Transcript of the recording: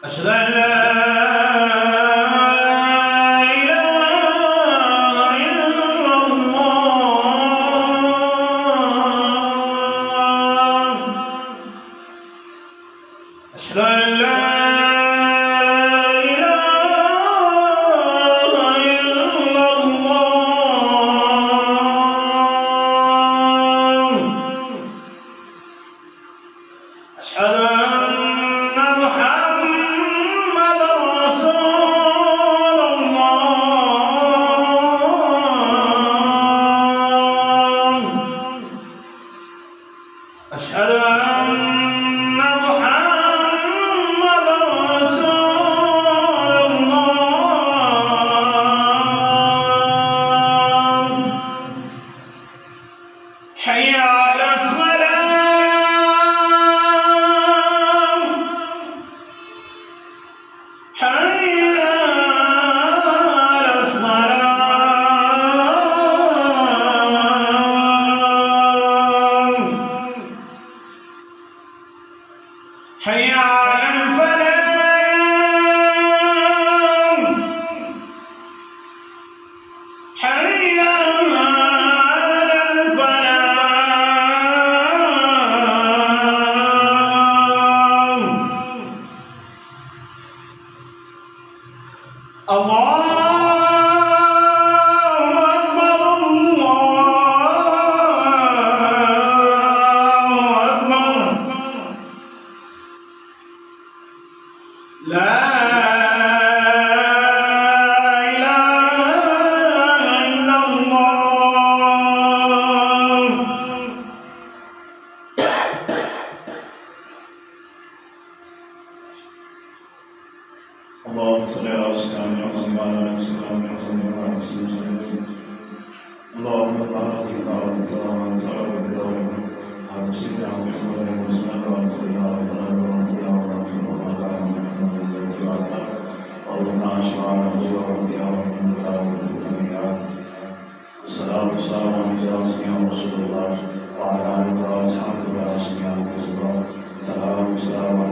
أشهد أن لا أشهد أن لا إله إلا الله أشهد أن محمدا رسول الله أشهد أن محمدا رسول الله حي على الصلاة حي على الصلاة حي على الفلاح حي على الفلاح الله أكبر الله أكبر لا إله إلا الله اللهم صل على سيدنا محمد وعلى آل سيدنا محمد وعلى آل سيدنا محمد اللهم بارك وبارك وعلى سيدنا محمد وعلى آل سيدنا الصلاة والسلام على سيدنا رسول الله وعلى آله وأصحابه وسلم. السلام والسلام